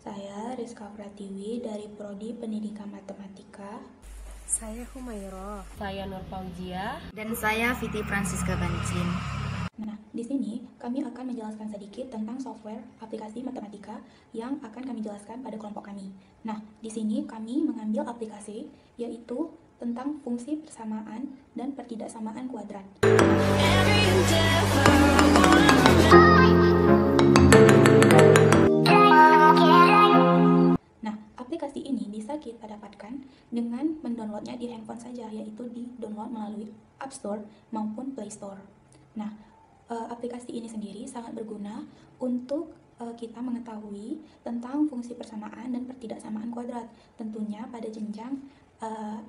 Saya Rizka Pratiwi dari Prodi Pendidikan Matematika. Saya Humairah. Saya Nur Fauzia. Dan saya Fiti Francisca Bancin. Nah, di sini kami akan menjelaskan sedikit tentang software aplikasi matematika yang akan kami jelaskan pada kelompok kami. Nah, di sini kami mengambil aplikasi yaitu tentang fungsi persamaan dan pertidaksamaan kuadrat. Nah, aplikasi ini bisa kita dapatkan dengan mendownloadnya di handphone saja, yaitu di download melalui App Store maupun Play Store. Nah, aplikasi ini sendiri sangat berguna untuk kita mengetahui tentang fungsi persamaan dan pertidaksamaan kuadrat, tentunya pada jenjang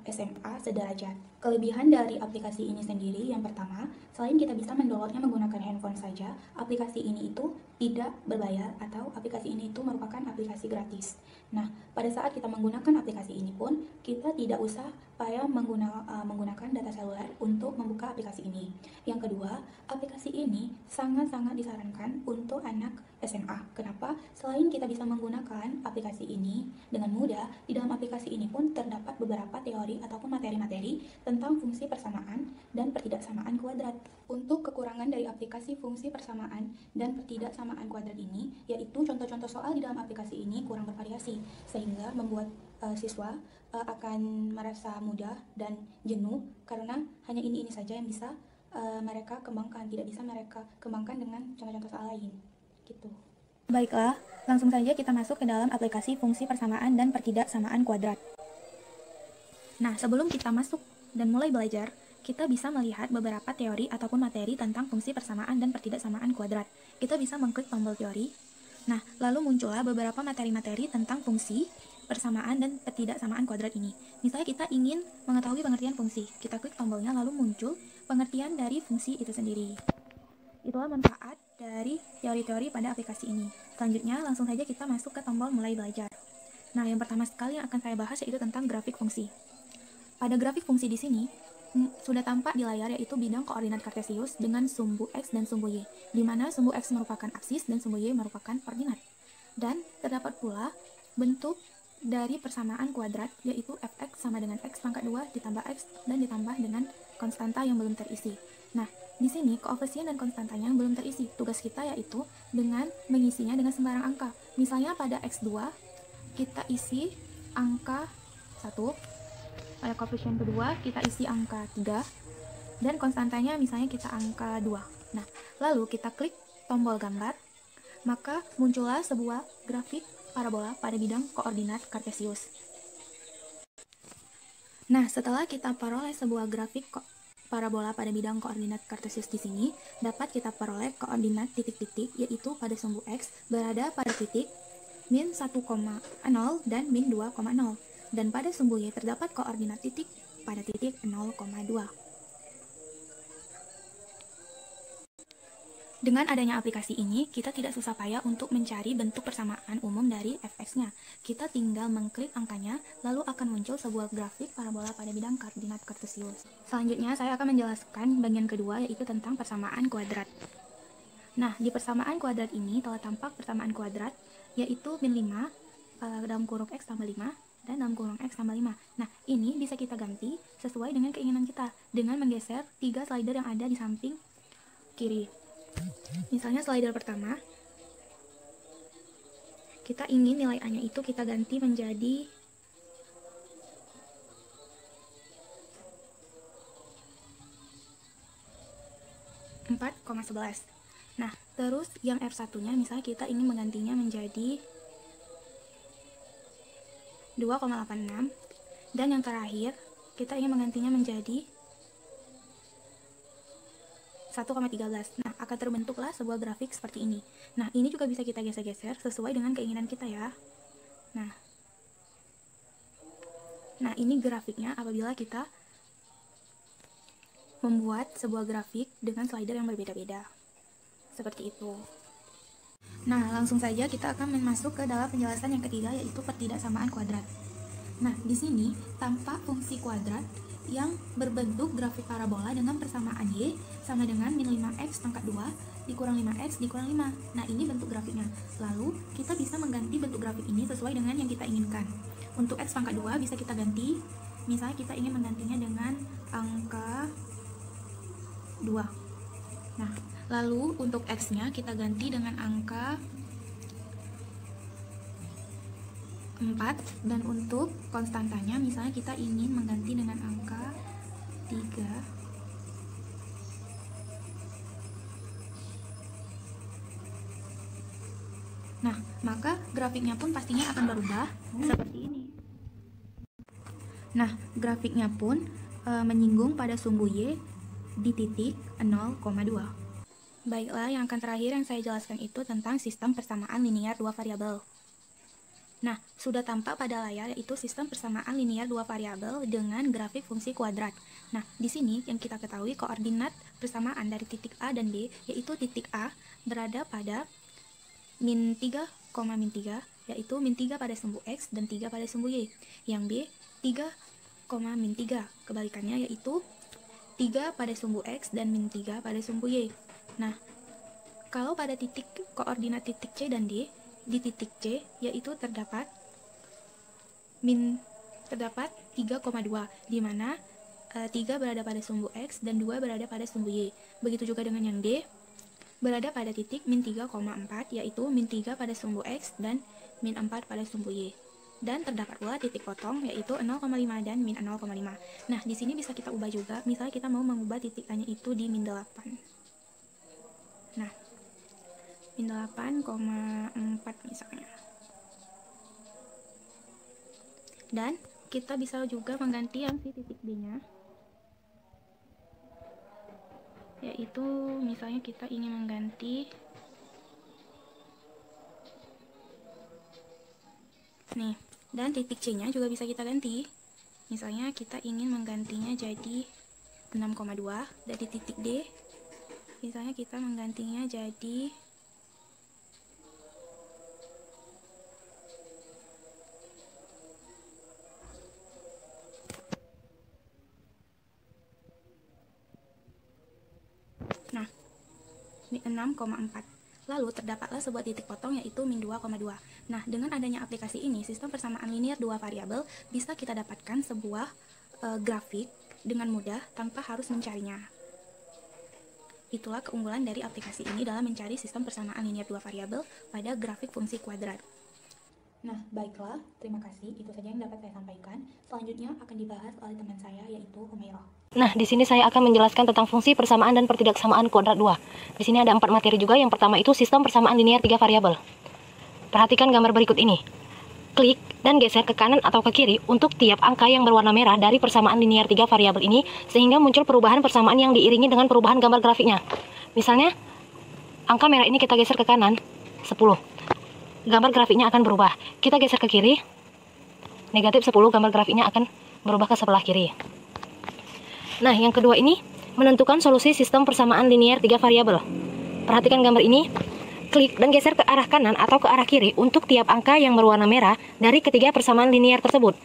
SMA sederajat. Kelebihan dari aplikasi ini sendiri yang pertama, selain kita bisa mendownloadnya menggunakan handphone saja, aplikasi ini itu tidak berbayar atau aplikasi ini itu merupakan aplikasi gratis. Nah, pada saat kita menggunakan aplikasi ini pun, kita tidak usah payah menggunakan data seluler untuk membuka aplikasi ini. Yang kedua, aplikasi ini sangat-sangat disarankan untuk anak SMA. Kenapa? Selain kita bisa menggunakan aplikasi ini dengan mudah, di dalam aplikasi ini pun terdapat beberapa teori ataupun materi-materi tentang fungsi persamaan dan pertidaksamaan kuadrat. Untuk kekurangan dari aplikasi fungsi persamaan dan pertidaksamaan kuadrat ini, yaitu contoh-contoh soal di dalam aplikasi ini kurang bervariasi, sehingga membuat siswa akan merasa mudah dan jenuh karena hanya ini saja yang bisa mereka kembangkan, tidak bisa mereka kembangkan dengan contoh-contoh soal lain. Gitu. Baiklah, langsung saja kita masuk ke dalam aplikasi fungsi persamaan dan pertidaksamaan kuadrat. Nah, sebelum kita masuk dan mulai belajar, kita bisa melihat beberapa teori ataupun materi tentang fungsi persamaan dan pertidaksamaan kuadrat. Kita bisa mengklik tombol teori. Nah, lalu muncullah beberapa materi-materi tentang fungsi persamaan dan pertidaksamaan kuadrat ini. Misalnya kita ingin mengetahui pengertian fungsi, kita klik tombolnya lalu muncul pengertian dari fungsi itu sendiri. Itulah manfaat dari teori-teori pada aplikasi ini. Selanjutnya, langsung saja kita masuk ke tombol mulai belajar. Nah, yang pertama sekali yang akan saya bahas yaitu tentang grafik fungsi. Pada grafik fungsi di sini, sudah tampak di layar yaitu bidang koordinat kartesius dengan sumbu X dan sumbu Y, di mana sumbu X merupakan aksis dan sumbu Y merupakan koordinat. Dan terdapat pula bentuk dari persamaan kuadrat yaitu fx sama dengan x pangkat 2 ditambah x dan ditambah dengan konstanta yang belum terisi. Nah, di sini koefisien dan konstantanya yang belum terisi. Tugas kita yaitu dengan mengisinya dengan sembarang angka. Misalnya pada x2 kita isi angka 1, pada koefisien kedua kita isi angka 3 dan konstantanya misalnya kita angka 2. Nah, lalu kita klik tombol gambar, maka muncullah sebuah grafik parabola pada bidang koordinat kartesius. Nah, setelah kita peroleh sebuah grafik parabola pada bidang koordinat kartesius di sini, dapat kita peroleh koordinat titik-titik, yaitu pada sumbu X berada pada titik min 1,0 dan min 2,0. Dan pada sumbu Y terdapat koordinat titik pada titik 0,2. Dengan adanya aplikasi ini, kita tidak susah payah untuk mencari bentuk persamaan umum dari fx-nya. Kita tinggal mengklik angkanya, lalu akan muncul sebuah grafik parabola pada bidang koordinat kartesius. Selanjutnya, saya akan menjelaskan bagian kedua, yaitu tentang persamaan kuadrat. Nah, di persamaan kuadrat ini telah tampak persamaan kuadrat, yaitu min 5 dalam kurung x tambah 5 dan dalam kurung x tambah 5. Nah, ini bisa kita ganti sesuai dengan keinginan kita dengan menggeser 3 slider yang ada di samping kiri. Misalnya slider pertama, kita ingin nilai A-nya itu kita ganti menjadi 4,11. Nah, terus yang R1-nya misalnya kita ingin menggantinya menjadi 2,86 dan yang terakhir kita ingin menggantinya menjadi 1,13. Nah, akan terbentuklah sebuah grafik seperti ini. Nah, ini juga bisa kita geser-geser sesuai dengan keinginan kita ya. Nah, ini grafiknya apabila kita membuat sebuah grafik dengan slider yang berbeda-beda. Seperti itu. Nah, langsung saja kita akan masuk ke dalam penjelasan yang ketiga, yaitu pertidaksamaan kuadrat. Nah, di sini tampak fungsi kuadrat yang berbentuk grafik parabola dengan persamaan Y sama dengan min 5x pangkat 2 dikurang 5x dikurang 5. Nah, ini bentuk grafiknya. Lalu, kita bisa mengganti bentuk grafik ini sesuai dengan yang kita inginkan. Untuk x pangkat 2 bisa kita ganti, misalnya kita ingin menggantinya dengan angka 2. Nah, lalu untuk x-nya kita ganti dengan angka 4, dan untuk konstantanya misalnya kita ingin mengganti dengan angka 3. Nah, maka grafiknya pun pastinya akan berubah seperti ini. Nah, grafiknya pun menyinggung pada sumbu Y di titik 0,2. Baiklah, yang akan terakhir yang saya jelaskan itu tentang sistem persamaan linear dua variabel. Nah, sudah tampak pada layar yaitu sistem persamaan linear dua variabel dengan grafik fungsi kuadrat. Nah, di sini yang kita ketahui koordinat persamaan dari titik A dan B, yaitu titik A berada pada min 3, min 3, yaitu min 3 pada sumbu X dan 3 pada sumbu Y. Yang B, 3, min 3. Kebalikannya yaitu 3 pada sumbu X dan min 3 pada sumbu Y. Nah, kalau pada titik koordinat titik C dan D, di titik C yaitu terdapat 3,2, di mana 3 berada pada sumbu X dan 2 berada pada sumbu Y. Begitu juga dengan yang D, berada pada titik min 3,4, yaitu min 3 pada sumbu X dan min 4 pada sumbu Y. Dan terdapat pula titik potong yaitu 0,5 dan min 0,5. Nah, di sini bisa kita ubah juga, misalnya kita mau mengubah titik A-nya itu di min 8. Nah, min 8,4 misalnya. Dan kita bisa juga mengganti yang si titik B-nya, yaitu misalnya kita ingin mengganti nih, dan titik C-nya juga bisa kita ganti. Misalnya kita ingin menggantinya jadi 6,2, dan di titik D misalnya kita menggantinya jadi 6,4. Lalu terdapatlah sebuah titik potong yaitu min 2,2. Nah, dengan adanya aplikasi ini, sistem persamaan linear dua variabel bisa kita dapatkan sebuah grafik dengan mudah tanpa harus mencarinya. Itulah keunggulan dari aplikasi ini dalam mencari sistem persamaan linear dua variabel pada grafik fungsi kuadrat. Nah, baiklah, terima kasih. Itu saja yang dapat saya sampaikan. Selanjutnya akan dibahas oleh teman saya yaitu Humairah. Nah, di sini saya akan menjelaskan tentang fungsi persamaan dan pertidaksamaan kuadrat 2. Di sini ada 4 materi juga. Yang pertama itu sistem persamaan linear 3 variabel. Perhatikan gambar berikut ini. Klik dan geser ke kanan atau ke kiri untuk tiap angka yang berwarna merah dari persamaan linear 3 variabel ini sehingga muncul perubahan persamaan yang diiringi dengan perubahan gambar grafiknya. Misalnya, angka merah ini kita geser ke kanan, 10. Gambar grafiknya akan berubah. Kita geser ke kiri, negatif 10, gambar grafiknya akan berubah ke sebelah kiri. Nah, yang kedua ini menentukan solusi sistem persamaan linear 3 variabel. Perhatikan gambar ini. Klik dan geser ke arah kanan atau ke arah kiri untuk tiap angka yang berwarna merah dari ketiga persamaan linear tersebut.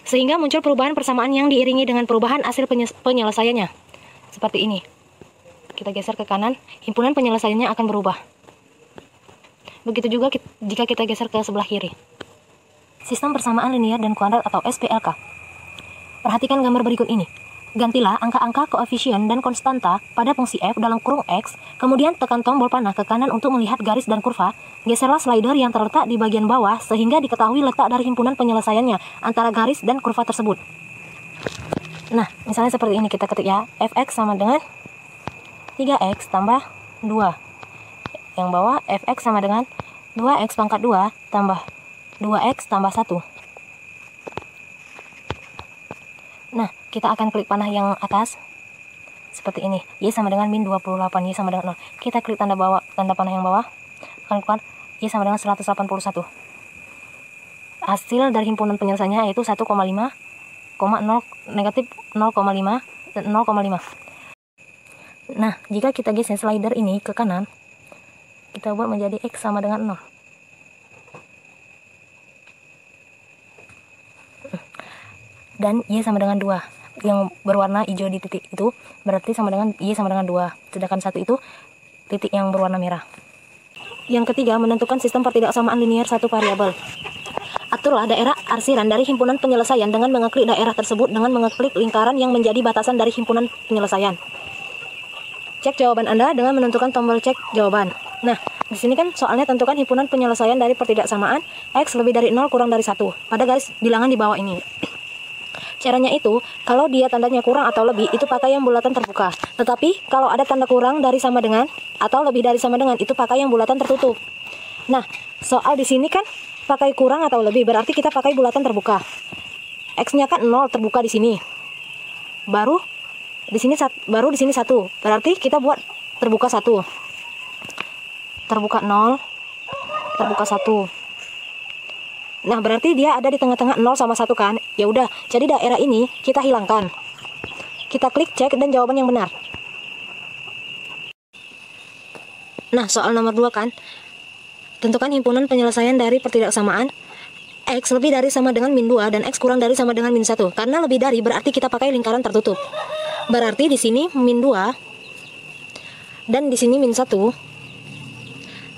Sehingga muncul perubahan persamaan yang diiringi dengan perubahan hasil penyelesaiannya. Seperti ini. Kita geser ke kanan, himpunan penyelesaiannya akan berubah. Begitu juga jika kita geser ke sebelah kiri. Sistem persamaan linear dan kuadrat atau SPLK. Perhatikan gambar berikut ini. Gantilah angka-angka koefisien dan konstanta pada fungsi f dalam kurung x, kemudian tekan tombol panah ke kanan untuk melihat garis dan kurva. Geserlah slider yang terletak di bagian bawah sehingga diketahui letak dari himpunan penyelesaiannya antara garis dan kurva tersebut. Nah, misalnya seperti ini kita ketik ya, fx sama dengan 3x tambah 2. Yang bawah fx sama dengan 2x pangkat 2 tambah 2x tambah 1. Nah, kita akan klik panah yang atas seperti ini. Y sama dengan min 28, Y sama dengan 0. Kita klik tanda panah yang bawah, akan keluar Y sama dengan 181. Hasil dari himpunan penyelesaiannya yaitu 1,5, negatif 0,5 dan 0,5. Nah, jika kita geser slider ini ke kanan, kita buat menjadi X sama dengan 0. Dan Y sama dengan 2. yang berwarna hijau di titik itu berarti sama dengan Y sama dengan 2. Sedangkan 1 itu titik yang berwarna merah. Yang ketiga, menentukan sistem pertidaksamaan linier satu variabel. Aturlah daerah arsiran dari himpunan penyelesaian dengan mengeklik daerah tersebut dengan mengeklik lingkaran yang menjadi batasan dari himpunan penyelesaian. Cek jawaban Anda dengan menentukan tombol cek jawaban. Nah, di sini kan soalnya tentukan himpunan penyelesaian dari pertidaksamaan X lebih dari 0 kurang dari 1 pada garis bilangan di bawah ini. Caranya itu, kalau dia tandanya kurang atau lebih, itu pakai yang bulatan terbuka. Tetapi, kalau ada tanda kurang dari sama dengan, atau lebih dari sama dengan, itu pakai yang bulatan tertutup. Nah, soal di sini kan pakai kurang atau lebih, berarti kita pakai bulatan terbuka. X-nya kan 0 terbuka di sini. Baru di sini 1, berarti kita buat terbuka 1. Terbuka 0, terbuka 1. Nah, berarti dia ada di tengah-tengah 0 sama 1 kan? Ya udah, jadi daerah ini kita hilangkan. Kita klik cek dan jawaban yang benar. Nah, soal nomor 2 kan? Tentukan himpunan penyelesaian dari pertidaksamaan X lebih dari sama dengan min 2 dan X kurang dari sama dengan min 1. Karena lebih dari berarti kita pakai lingkaran tertutup. Berarti di sini min 2 dan di sini min 1.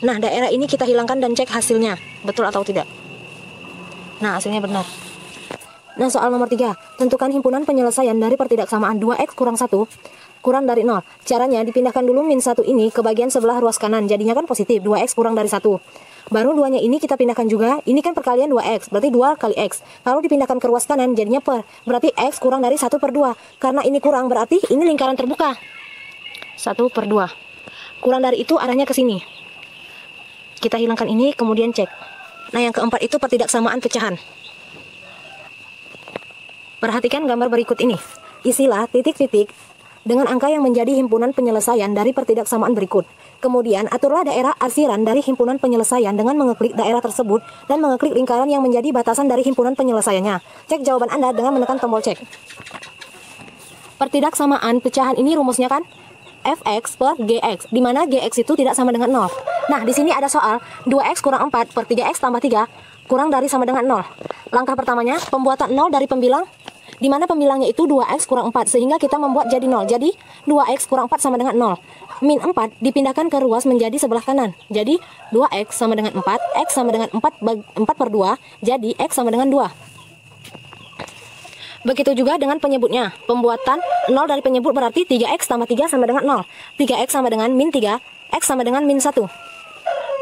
Nah, daerah ini kita hilangkan dan cek hasilnya. Betul atau tidak? Nah, hasilnya benar. Nah, soal nomor 3. Tentukan himpunan penyelesaian dari pertidaksamaan 2X kurang 1 kurang dari 0. Caranya dipindahkan dulu min 1 ini ke bagian sebelah ruas kanan. Jadinya kan positif, 2X kurang dari 1. Baru 2-nya ini kita pindahkan juga. Ini kan perkalian 2X, berarti 2 kali X. Kalau dipindahkan ke ruas kanan, jadinya per. Berarti X kurang dari 1/2. Karena ini kurang, berarti ini lingkaran terbuka. 1/2. Kurang dari itu arahnya ke sini. Kita hilangkan ini, kemudian cek. Nah, yang keempat itu pertidaksamaan pecahan. Perhatikan gambar berikut ini. Isilah titik-titik dengan angka yang menjadi himpunan penyelesaian dari pertidaksamaan berikut. Kemudian, aturlah daerah arsiran dari himpunan penyelesaian dengan mengeklik daerah tersebut dan mengeklik lingkaran yang menjadi batasan dari himpunan penyelesaiannya. Cek jawaban Anda dengan menekan tombol cek. Pertidaksamaan pecahan ini rumusnya kan? Fx per Gx, di mana Gx itu tidak sama dengan 0. Nah, di sini ada soal 2x kurang 4 per 3x tambah 3 kurang dari sama dengan 0. Langkah pertamanya, pembuatan 0 dari pembilang, di mana pembilangnya itu 2x kurang 4, sehingga kita membuat jadi 0. Jadi, 2x kurang 4 sama dengan 0. Min 4 dipindahkan ke ruas menjadi sebelah kanan. Jadi, 2x sama dengan 4, x sama dengan 4/2, jadi x sama dengan 2. Begitu juga dengan penyebutnya. Pembuatan 0 dari penyebut berarti 3x tambah 3 sama dengan 0. 3x sama dengan min 3, x sama dengan min 1.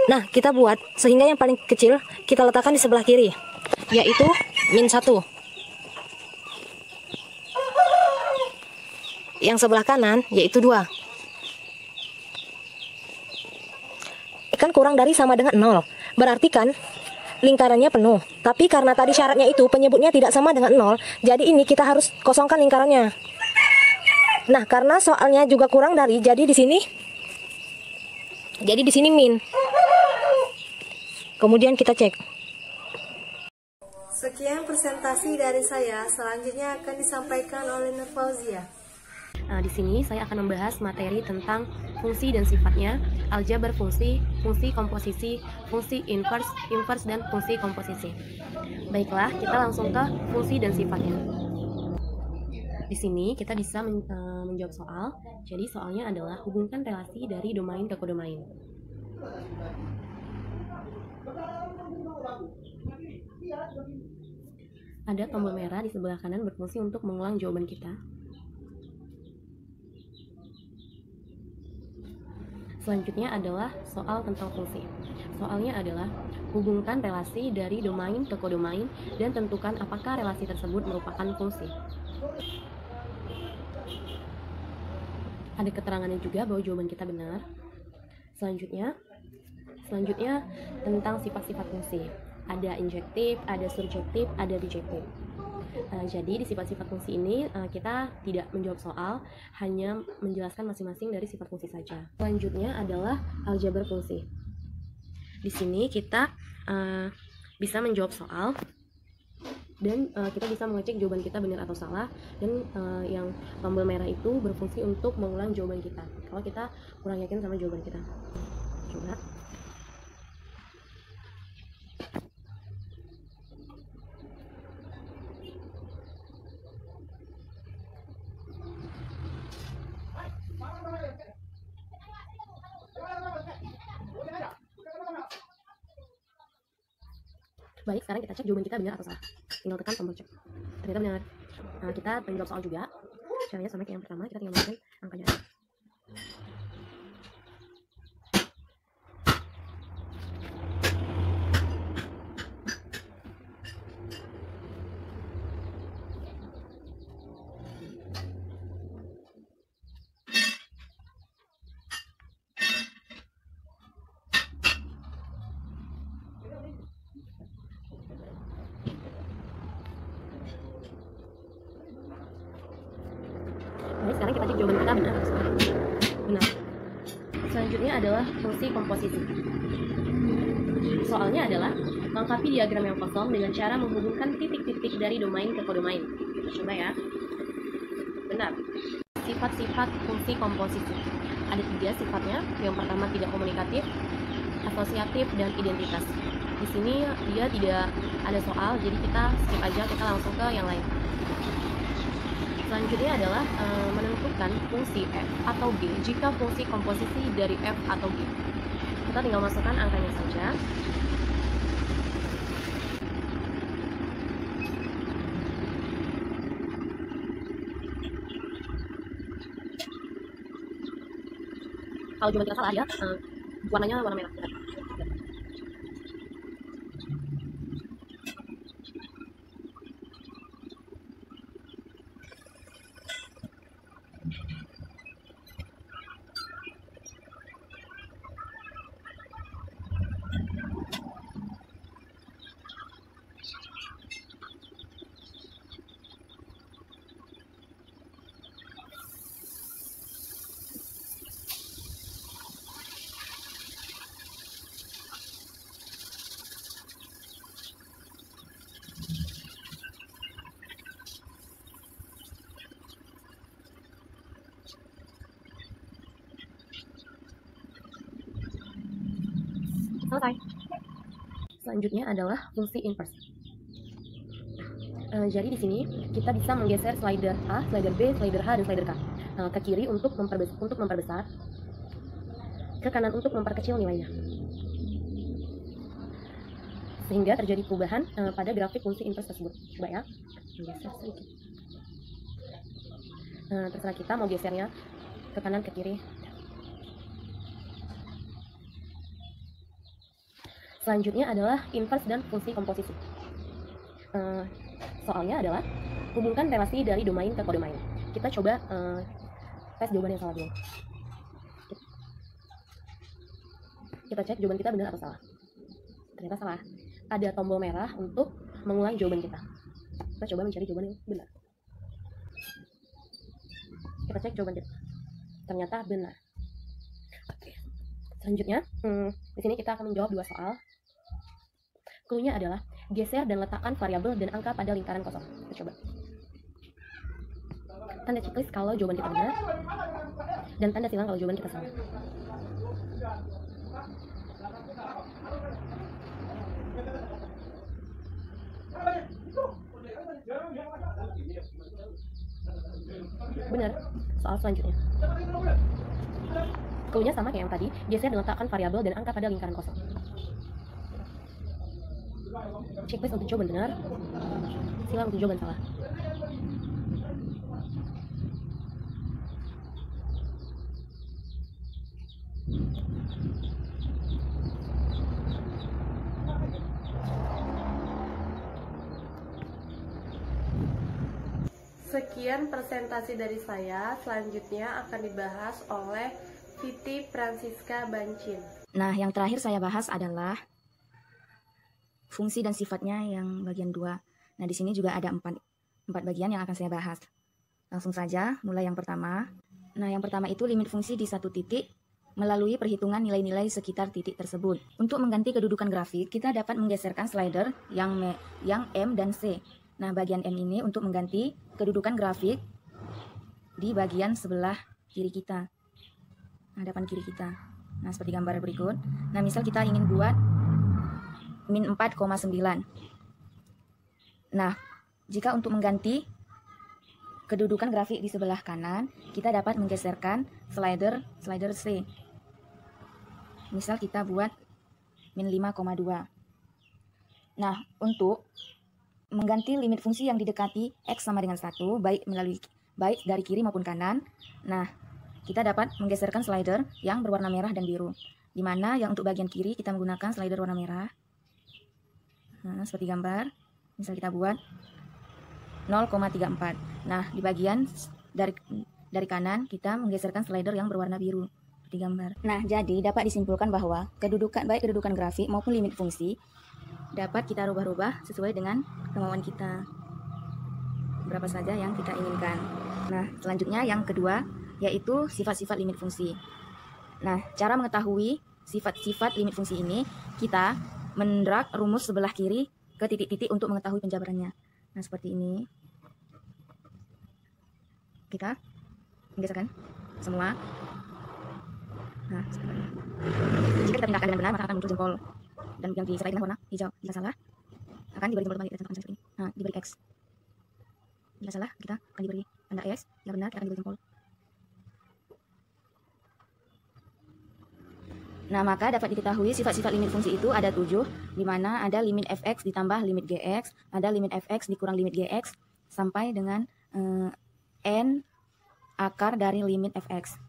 Nah, kita buat sehingga yang paling kecil kita letakkan di sebelah kiri, yaitu min 1. Yang sebelah kanan yaitu 2. Kan kurang dari sama dengan 0. Berarti kan lingkarannya penuh. Tapi karena tadi syaratnya itu penyebutnya tidak sama dengan 0, jadi ini kita harus kosongkan lingkarannya. Nah, karena soalnya juga kurang dari, jadi di sini min. Kemudian kita cek. Sekian presentasi dari saya, selanjutnya akan disampaikan oleh Nur Fauzia. Nah, di sini saya akan membahas materi tentang fungsi dan sifatnya, aljabar fungsi, fungsi komposisi, fungsi inverse, dan fungsi komposisi. Baiklah, kita langsung ke fungsi dan sifatnya. Di sini kita bisa menjawab soal. Jadi soalnya adalah hubungkan relasi dari domain ke kodomain. Ada tombol merah di sebelah kanan berfungsi untuk mengulang jawaban kita. Selanjutnya adalah soal tentang fungsi. Soalnya adalah hubungkan relasi dari domain ke kodomain dan tentukan apakah relasi tersebut merupakan fungsi. Ada keterangannya juga bahwa jawaban kita benar. Selanjutnya tentang sifat-sifat fungsi. Ada injektif, ada surjektif, ada bijektif. Jadi di sifat-sifat fungsi ini kita tidak menjawab soal, hanya menjelaskan masing-masing dari sifat fungsi saja. Selanjutnya adalah aljabar fungsi. Di sini kita bisa menjawab soal dan kita bisa mengecek jawaban kita benar atau salah, dan yang tombol merah itu berfungsi untuk mengulang jawaban kita kalau kita kurang yakin sama jawaban kita. Coba. Baik, sekarang kita cek jawaban kita benar atau salah. Tinggal tekan tombol cek. Ternyata benar. Nah, kita pengen jawab soal juga. Caranya sama kayak yang pertama, kita tinggal masukin angkanya. Baik, sekarang kita cek jawaban kita benar atau salah. Benar. Selanjutnya adalah fungsi komposisi. Soalnya adalah melengkapi diagram yang kosong dengan cara menghubungkan titik-titik dari domain ke kodomain. Kita coba ya. Benar. Sifat-sifat fungsi komposisi. Ada 3 sifatnya. Yang pertama tidak komunikatif, asosiatif, dan identitas. Di sini dia tidak ada soal, jadi kita skip aja, kita langsung ke yang lain. Selanjutnya adalah menentukan fungsi F atau G jika fungsi komposisi dari F atau G. Kita tinggal masukkan angkanya saja. Kalau jawaban kita salah ya, warnanya warna merah. Selesai. Selanjutnya adalah fungsi inverse. Jadi di sini kita bisa menggeser slider A, slider B, slider H, dan slider K ke kiri untuk memperbesar, ke kanan untuk memperkecil nilainya, sehingga terjadi perubahan pada grafik fungsi inverse tersebut. Coba ya, menggeser sedikit. Terserah kita mau gesernya ke kanan, ke kiri. Selanjutnya adalah inverse dan fungsi komposisi. Soalnya adalah hubungkan relasi dari domain ke kodomain. Kita coba tes jawaban yang salah dulu. Kita cek jawaban kita benar atau salah. Ternyata salah. Ada tombol merah untuk mengulang jawaban kita. Kita coba mencari jawaban yang benar. Kita cek jawaban kita. Ternyata benar. Oke. Selanjutnya, di sini kita akan menjawab 2 soal. Clue-nya adalah geser dan letakkan variabel dan angka pada lingkaran kosong. Kita coba. Tanda checklist kalau jawaban kita benar, dan tanda silang kalau jawaban kita salah. Benar. Soal selanjutnya. Clue-nya sama kayak yang tadi, geser dan letakkan variabel dan angka pada lingkaran kosong. Checklist untuk jawaban benar, silang untuk jawaban salah. Sekian presentasi dari saya, selanjutnya akan dibahas oleh Viti Francisca Bancin. Nah, yang terakhir saya bahas adalah fungsi dan sifatnya yang bagian 2. Nah, di sini juga ada 4 bagian yang akan saya bahas. Langsung saja, mulai yang pertama. Nah, yang pertama itu limit fungsi di satu titik melalui perhitungan nilai-nilai sekitar titik tersebut. Untuk mengganti kedudukan grafik, kita dapat menggeserkan slider yang M dan C. Nah, bagian M ini untuk mengganti kedudukan grafik di bagian sebelah kiri kita, hadapan kiri kita. Nah, seperti gambar berikut. Nah, misal kita ingin buat min 4,9. Nah, jika untuk mengganti kedudukan grafik di sebelah kanan, kita dapat menggeserkan slider C. Misal kita buat min 5,2. Nah, untuk mengganti limit fungsi yang didekati X sama dengan 1, baik dari kiri maupun kanan. Nah, kita dapat menggeserkan slider yang berwarna merah dan biru. Di mana yang untuk bagian kiri kita menggunakan slider warna merah. Nah, seperti gambar. Misal kita buat 0,34. Nah, di bagian dari kanan kita menggeserkan slider yang berwarna biru. Seperti gambar. Nah, jadi dapat disimpulkan bahwa baik kedudukan grafik maupun limit fungsi dapat kita rubah-rubah sesuai dengan kemauan kita, berapa saja yang kita inginkan. Nah, selanjutnya yang kedua yaitu sifat-sifat limit fungsi. Nah, cara mengetahui sifat-sifat limit fungsi ini, kita mendrag rumus sebelah kiri ke titik-titik untuk mengetahui penjabarannya. Nah, seperti ini. Kita menggeserkan semua. Nah, seperti ini. Jika kita pindahkan dengan benar, maka akan muncul jempol. Dan yang disertai dengan warna hijau. Jika salah, akan diberi jempol kembali. Kita contohkan seperti ini. Nah, diberi X. Jika salah, kita akan diberi tanda X. Jika benar, kita akan diberi jempol. Nah, maka dapat diketahui sifat-sifat limit fungsi itu ada 7, di mana ada limit fx ditambah limit gx, ada limit fx dikurang limit gx, sampai dengan n akar dari limit fx.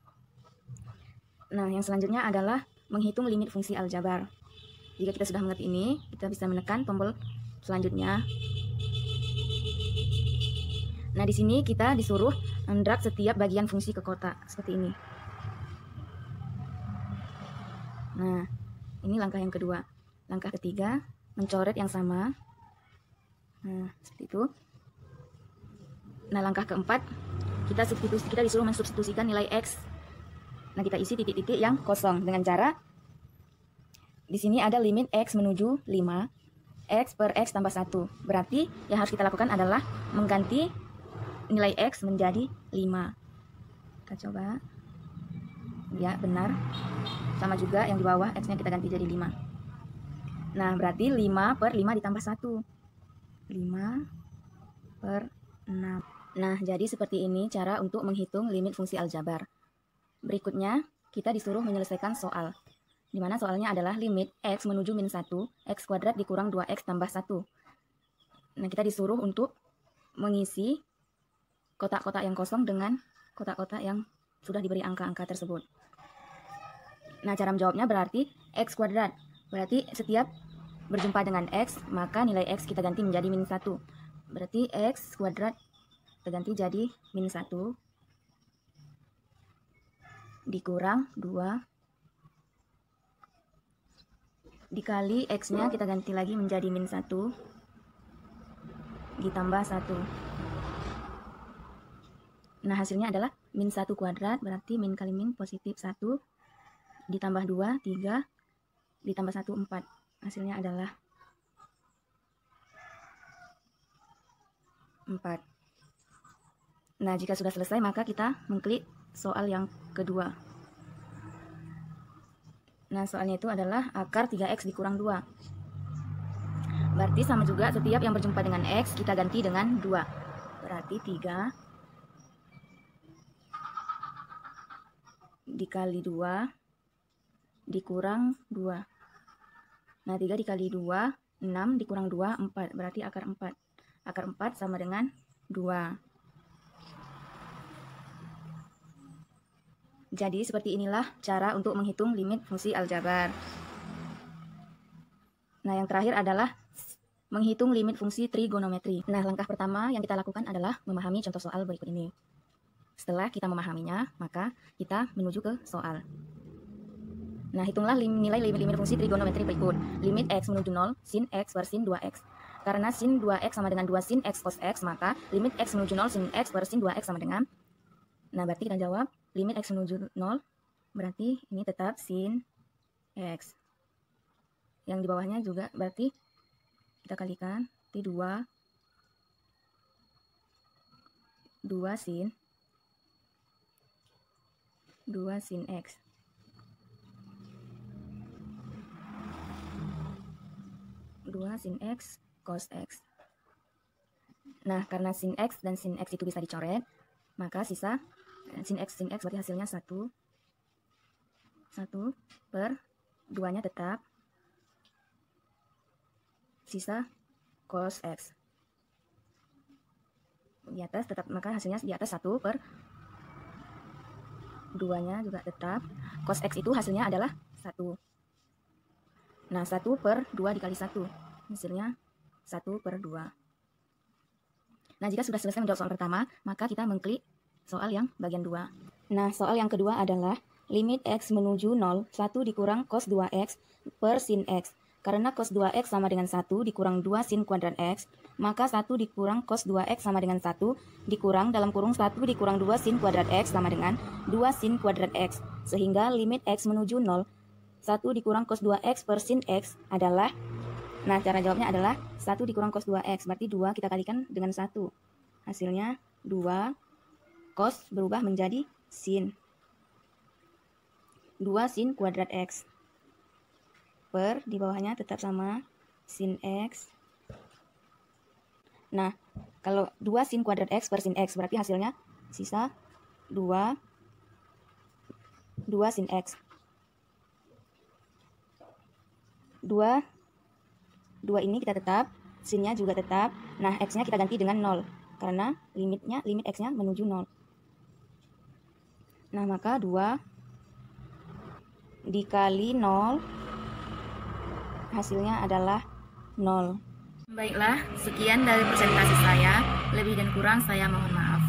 Nah, yang selanjutnya adalah menghitung limit fungsi aljabar. Jika kita sudah mengerti ini, kita bisa menekan tombol selanjutnya. Nah, di sini kita disuruh mendrag setiap bagian fungsi ke kotak seperti ini. Nah, ini langkah yang kedua. Langkah ketiga, mencoret yang sama. Nah, seperti itu. Nah, langkah keempat, kita disuruh mensubstitusikan nilai X. Nah, kita isi titik-titik yang kosong dengan cara di sini ada limit X menuju 5, X per X tambah 1. Berarti yang harus kita lakukan adalah mengganti nilai X menjadi 5. Kita coba. Ya, benar. Sama juga yang di bawah, X-nya kita ganti jadi 5. Nah, berarti 5 per 5 ditambah 1. 5 per 6. Nah, jadi seperti ini cara untuk menghitung limit fungsi aljabar. Berikutnya, kita disuruh menyelesaikan soal. Di mana soalnya adalah limit X menuju min 1, X kuadrat dikurang 2X tambah 1. Nah, kita disuruh untuk mengisi kotak-kotak yang kosong dengan kotak-kotak yang sudah diberi angka-angka tersebut. Nah, cara menjawabnya berarti X kuadrat. Berarti setiap berjumpa dengan X, maka nilai X kita ganti menjadi min 1. Berarti X kuadrat kita ganti jadi min 1 dikurang 2 dikali X-nya kita ganti lagi menjadi min 1 ditambah 1. Nah, hasilnya adalah min 1 kuadrat, berarti min kali min positif 1, ditambah 2, 3, ditambah 1, 4. Hasilnya adalah 4. Nah, jika sudah selesai, maka kita mengklik soal yang kedua. Nah, soalnya itu adalah akar 3X dikurang 2. Berarti sama juga setiap yang berjumpa dengan X kita ganti dengan 2. Berarti 3 dikali 2 dikurang 2. Nah, 3 dikali 2, 6 dikurang 2, 4. Berarti akar 4. Akar 4 sama dengan 2. Jadi seperti inilah cara untuk menghitung limit fungsi aljabar. Nah, yang terakhir adalah menghitung limit fungsi trigonometri. Nah, langkah pertama yang kita lakukan adalah memahami contoh soal berikut ini. Setelah kita memahaminya, maka kita menuju ke soal. Nah, hitunglah nilai limit fungsi trigonometri berikut. Limit X menuju 0, sin X per sin 2X. Karena sin 2X sama dengan 2 sin X cos X, maka limit X menuju 0 sin X per sin 2X sama dengan. Nah, berarti kita jawab limit X menuju 0, berarti ini tetap sin X. Yang di bawahnya juga berarti kita kalikan, berarti 2 sin 2 sin X. Sin X cos X. Nah, karena sin X dan sin X itu bisa dicoret, maka sisa sin X berarti hasilnya 1 per 2 nya tetap sisa cos X. Di atas tetap, maka hasilnya di atas 1 per 2-nya juga tetap. Cos X itu hasilnya adalah 1. Nah, 1 per 2 dikali 1. Hasilnya 1 per 2. Nah, jika sudah selesai menjawab soal pertama, maka kita mengklik soal yang bagian 2. Nah, soal yang kedua adalah limit X menuju 0, 1 dikurang cos 2X per sin X. Karena cos 2X sama dengan 1 dikurang 2 sin kuadrat X, maka 1 dikurang cos 2X sama dengan 1 dikurang dalam kurung 1 dikurang 2 sin kuadrat X sama dengan 2 sin kuadrat X. Sehingga limit X menuju 0, 1 dikurang cos 2X per sin X adalah, nah cara jawabnya adalah 1 dikurang cos 2X, berarti 2 kita kalikan dengan 1. Hasilnya 2, cos berubah menjadi sin. 2 sin kuadrat X. Per, di bawahnya tetap sama, sin X. Nah, kalau 2 sin kuadrat X per sin X, berarti hasilnya sisa 2 sin X. 2 ini kita tetap, sinnya juga tetap. Nah, X-nya kita ganti dengan 0, karena limit X-nya menuju 0. Nah, maka 2 dikali 0 hasilnya adalah 0. Baiklah, sekian dari presentasi saya. Lebih dan kurang saya mohon maaf.